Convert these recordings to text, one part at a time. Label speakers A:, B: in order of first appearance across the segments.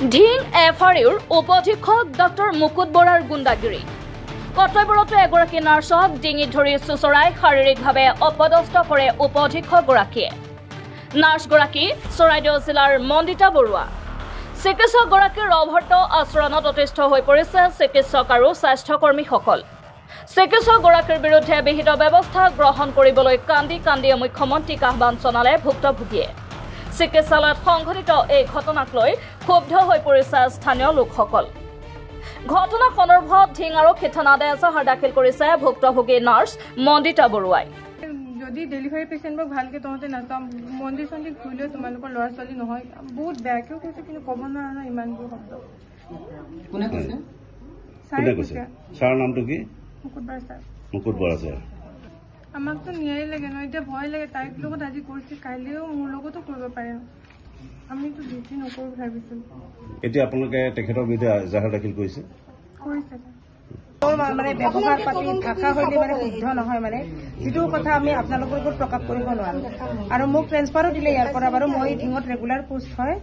A: Dhing এফআৰইউৰ উপ-অধীক্ষক doctor মুকুট বৰাৰ গুণ্ডাগিৰি কৰ্তব্যৰত এগৰাকী নাৰ্ছক ডিঙিত ধৰি চুচৰাই শাৰীৰিকভাৱে অপদস্থ কৰে উপ-অধীক্ষকগৰাকীয়ে। নাৰ্ছগৰাকী চৰাইদেউ জিলাৰ মণ্ডিতা বৰুৱা। চিকিৎসকগৰাকীৰ অভৰ্ত আচৰণত অতিষ্ঠ হৈ পৰিছে চিকিৎসক আৰু স্বাস্থ্যকৰ্মীসকল। চিকিৎসকগৰাকীৰ বিৰুদ্ধে বিহিত ব্যৱস্থা গ্ৰহণ কৰিবলৈ কান্দি কান্দি মুখ্যমন্ত্ৰীক আহ্বান জনালে ভুক্তভোগীয়ে। চিকিৎসালয়ত সংঘটিত এই ঘটনাক লৈ ক্ষুব্ধ হৈ পৰিছে স্থানীয় লোকসকল। ঘটনা সন্দৰ্ভত ঢিং আৰক্ষী থানাত এজাহাৰ দাখিল কৰিছে ভুক্তভোগী নাৰ্ছ মণ্ডিতা বৰুৱাই।
B: যদি ডেলিভাৰী পেচেণ্টক ভালকৈ তহঁতে নাচাম, মন্দিৰ চন্দিৰ ঘূৰিলেও তোমালোকৰ ল'ৰা ছোৱালী নহয়, বহুত বেয়াকেও কৈছে, কিন্তু ক'ব নোৱাৰা নহয় ইমানবোৰ শব্দ।
C: কোনে কৈছে?
D: ছাৰৰ নামটো কি?
B: মুকুট বৰা ছাৰ।
D: মুকুট বৰা ছাৰ।
B: আমাকতো ন্যায় লাগে ন, এতিয়া ভয় লাগে। তাইৰ লগত আজি কৰিছে, কাইলৈও মোৰ লগতো কৰিব পাৰে। আমিতো ডিউটি নকৰোঁ ভাবিছোঁ।
D: এতিয়া আপোনালোকে তেখেতৰ বিৰুদ্ধে এজাহাৰ দাখিল কৰিছে?
B: কৰিছে
E: মানে ব্যৱহাৰ পাতি ভাষা শৈলী মানে শুদ্ধ নহয়, মানে যিটো কথা আমি আপোনালোকৰ ওপৰত প্ৰকাশ কৰিব নোৱাৰো। আৰু মোক ট্ৰেন্সফাৰো দিলে ইয়াৰ পৰা। বাৰু মই ঢিঙত ৰেগুলাৰ পোষ্ট হয়,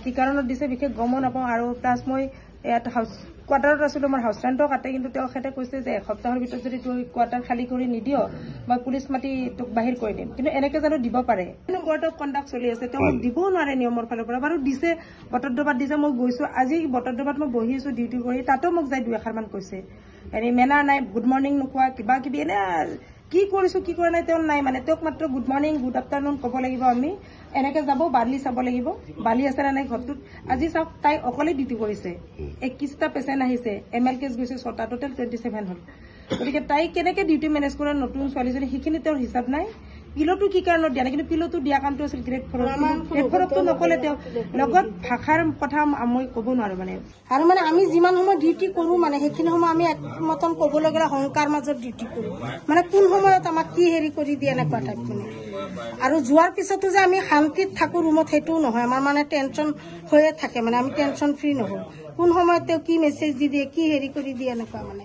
E: কি কাৰণত দিছে বিশেষ গমো নাপাওঁ। আৰু প্লাছ মই ইয়াত হাউচ কোৱাৰ্টাৰত আছিলো, মোৰ হাউচ ৰেণ্টও কাটে, কিন্তু তেখেতে কৈছে যে এসপ্তাহৰ ভিতৰত যদি তোৰ কোৱাৰ্টাৰ খালী কৰি নিদিয় বা পুলিচ মাতি তোক বাহিৰ কৰি দিম। কিন্তু এনেকে জানো দিব পাৰে? কোড অফ কণ্ডাক্ট চলি আছে, তেওঁ মোক দিবও নোৱাৰে নিয়মৰ ফালৰ পৰা। বাৰু দিছে, বটদ্ৰবাত দিছে, মই গৈছো। আজি বটদ্ৰবাত মই বহি আছো ডিউটি কৰি, তাতো মোক যাই 2-এষাৰমান কৈছে। হেৰি মেনাৰ নাই, গুড মৰ্ণিং নোকোৱা, কিবা কিবি এনে কি কৰিছো কি কৰা নাই তেওঁৰ নাই। মানে তেওঁক মাত্ৰ গুড মৰ্ণিং গুড আফটাৰনুন ক'ব লাগিব। আমি এনেকে যাব, বালি চাব লাগিব, বালি আছে নে নাই ঘৰটোত। আজি চাওক, তাই অকলে ডিউটি কৰিছে, 21টা পেচেণ্ট আহিছে, ML কেছ গৈছে 6টা, টোটেল 27 হ'ল। গতিকে তাই কেনেকে ডিউটি মেনেজ কৰে নতুন ছোৱালীজনী, সেইখিনি তেওঁৰ হিচাপ নাই। পিলতো কি কাৰণত দিয়া নাই, কিন্তু পিলতো দিয়া কামটো আছিল গ্ৰেড ফৰকটো নকলে। তেওঁ লগত ভাষাৰ কথা মই ক'ব নোৱাৰো মানে।
F: আৰু মানে আমি যিমান সময় ডিউটি কৰো, মানে সেইখিনি সময় আমি একমতন ক'বলৈ গ'লে সংকাৰ মাজত ডিউটি কৰো। মানে কোন সময়ত আমাক কি হেৰি কৰি দিয়ে এনেকুৱা টাইপ মানে। আৰু যোৱাৰ পিছতো যে আমি শান্তিত থাকো ৰুমত, সেইটোও নহয়। আমাৰ মানে টেনচন হৈয়ে থাকে, মানে আমি টেনচন ফ্ৰী নহওঁ। কোন সময়ত তেওঁ কি মেছেজ দি দিয়ে, কি হেৰি কৰি দিয়ে এনেকুৱা মানে।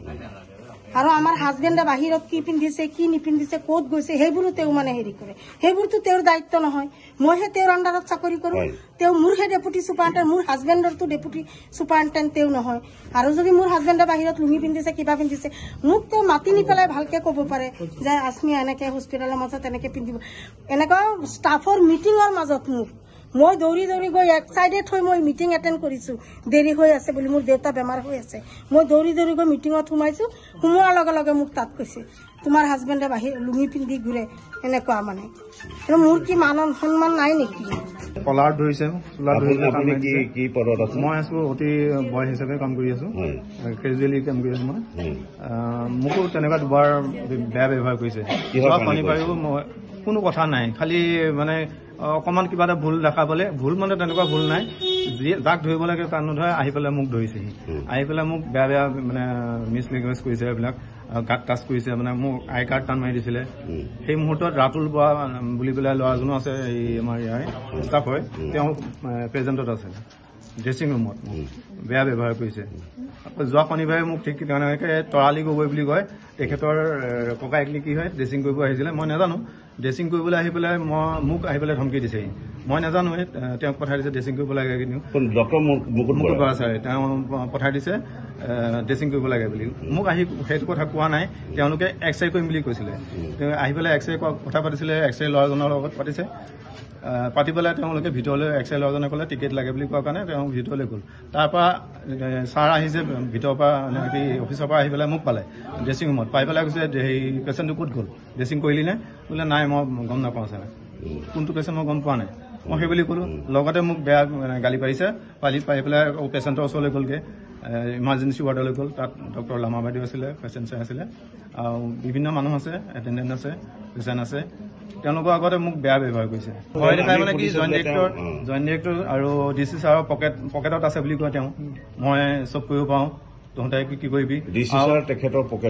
F: আৰু আমাৰ হাজবেণ্ডে বাহিৰত কি পিন্ধিছে, কি নিপিন্ধিছে, ক'ত গৈছে, সেইবোৰো তেওঁ মানে হেৰি কৰে। সেইবোৰতো তেওঁৰ দায়িত্ব নহয়। মইহে তেওঁৰ আণ্ডাৰত চাকৰি কৰো, তেওঁ মোৰহে ডেপুটি চুপাৰিণ্টেণ্ট, মোৰ হাজবেণ্ডৰতো ডেপুটি চুপাৰিণ্টেণ্ট তেওঁ নহয়। আৰু যদি মোৰ হাজবেণ্ডে বাহিৰত লুঙি পিন্ধিছে, কিবা পিন্ধিছে, মোক তেওঁ মাতি নি পেলাই ভালকে ক'ব পাৰে যে আশ্মি এনেকে হস্পিটেলৰ মাজত এনেকে পিন্ধিব। এনেকুৱা ষ্টাফৰ মিটিঙৰ মাজত মই দৌৰি দৌৰি গৈ এক চাইডে থৈ মই মিটিং এটেণ্ড কৰিছো, দেৰি হৈ আছে বুলি। মোৰ দেউতা বেমাৰ হৈ আছে, মই দৌৰি দৌৰি গৈ মিটিঙত সোমাইছো। সোমোৱাৰ লগে লগে মোক তাত কৈছে তোমাৰ হাজবেণ্ডে বাহিৰ লুঙি পিন্ধি ঘূৰে, এনেকুৱা মানে। মোৰ কি মান সন্মান নাই নেকি?
G: কলাৰ ধৰিছে, চোলা ধৰিছে।
D: কি পদত আছে?
G: মই আছো অতি বয় হিচাপে কাম কৰি আছো, কেজুৱেলি কাম কৰি আছো মই। মোকো তেনেকুৱা দুবাৰ বেয়া ব্যৱহাৰ কৰিছে। শনিবাৰেও মই কোনো কথা নাই, খালি মানে অকমান কিবা এটা ভুল দেখা পালে, ভুল মানে তেনেকুৱা ভুল নাই, যাক ধৰিব লাগে তাক নধৰে, আহি পেলাই মোক ধৰিছেহি। আহি পেলাই মোক বেয়া বেয়া মানে মিছ লেংগুৱেজ কৰিছে, এইবিলাক গাত টাচ কৰিছে, মানে মোক আই কাৰ্ড টান মাৰি দিছিলে। সেই মুহূৰ্তত ৰাতুল বৰা বুলি পেলাই ল'ৰাজনো আছে, এই আমাৰ ইয়াৰ ষ্টাফ হয়, তেওঁ প্ৰেজেণ্টত আছে ড্ৰেছিং ৰুমত। বেয়া ব্যৱহাৰ কৰিছে। যোৱা শনিবাৰে মোক ঠিক তেনেকৈ তৰালি গগৈ বুলি কয়, তেখেতৰ ককায়েক কি হয়, ড্ৰেছিং কৰিব আহিছিলে, মই নাজানো। ড্ৰেছিং কৰিবলৈ আহি পেলাই মোক আহি পেলাই ধমকি দিছে। মই নাজানো, তেওঁক পঠাই দিছে ড্ৰেছিং কৰিব লাগে। কিন্তু
D: ডক্টৰ মুকুট বৰা
G: ছাৰে তেওঁ পঠাই দিছে ড্ৰেছিং কৰিব লাগে বুলি। মোক আহি সেইটো কথা কোৱা নাই, তেওঁলোকে এক্স ৰে কৰিম বুলি কৈছিলে। তেওঁ আহি পেলাই এক্স ৰে কথা পাতিছিলে, এক্স ৰে ল'ৰাজনৰ লগত পাতিছে। পাতি পেলাই তেওঁলোকে ভিতৰলৈ এক্স ৰে ল'ৰাজনে ক'লে টিকেট লাগে বুলি কোৱাৰ কাৰণে তেওঁ ভিতৰলৈ গ'ল। তাৰপৰা ছাৰ আহিছে ভিতৰৰ পৰা, অফিচৰ পৰা আহি পেলাই মোক পালে ড্ৰেছিং ৰুমত। পাই পেলাই কৈছে সেই পেচেণ্টটো ক'ত গ'ল, ড্ৰেছিং কৰিলি নে? বোলে নাই, মই গম নাপাওঁ ছাৰ, কোনটো পেচেণ্ট মই গম পোৱা নাই। মই সেই বুলি ক'লো। লগতে মোক বেয়া গালি পাৰিছে। পাই পেলাই পেচেণ্টৰ ওচৰলৈ গ'লগৈ, ইমাৰ্জেঞ্চি ৱাৰ্ডলৈ গ'ল। তাত ডক্টৰ লামা বাইদেউ আছিলে, পেচেণ্ট চাই আছিলে, আৰু বিভিন্ন মানুহ আছে, এটেণ্ডেণ্ট আছে, পেচেণ্ট আছে। তেওঁলোকৰ আগতে মোক বেয়া ব্যৱহাৰ কৰিছে। ভয় দেখাই মানে কি, জইণ্ট ডিৰেক্টৰ আৰু DC ছাৰৰ পকেটত আছে বুলি কয় তেওঁ। মই চব কৰিব পাওঁ, তহঁতে কি কৰিবি,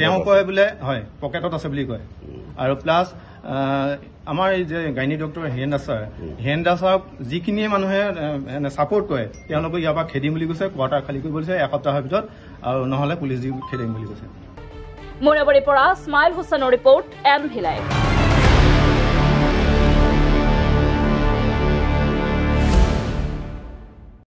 G: তেওঁ কয় বোলে হয় পকেটত আছে বুলি কয়। আৰু প্লাছ আমাৰ এই যে গাইনী ডক্টৰ হিৰেণ দাস ছাৰক যিখিনিয়ে মানুহে ছাপোৰ্ট কৰে, তেওঁলোকে ইয়াৰ পৰা খেদিম বুলি কৈছে, কোৱাৰ্টাৰ খালী কৰিব দিছে এসপ্তাহৰ ভিতৰত, আৰু নহ'লে পুলিচ দি খেদিম বুলি কৈছে।
A: মোৰাবাৰীৰ পৰা স্মাইল হুছেইনৰ ৰিপৰ্ট, MV Live।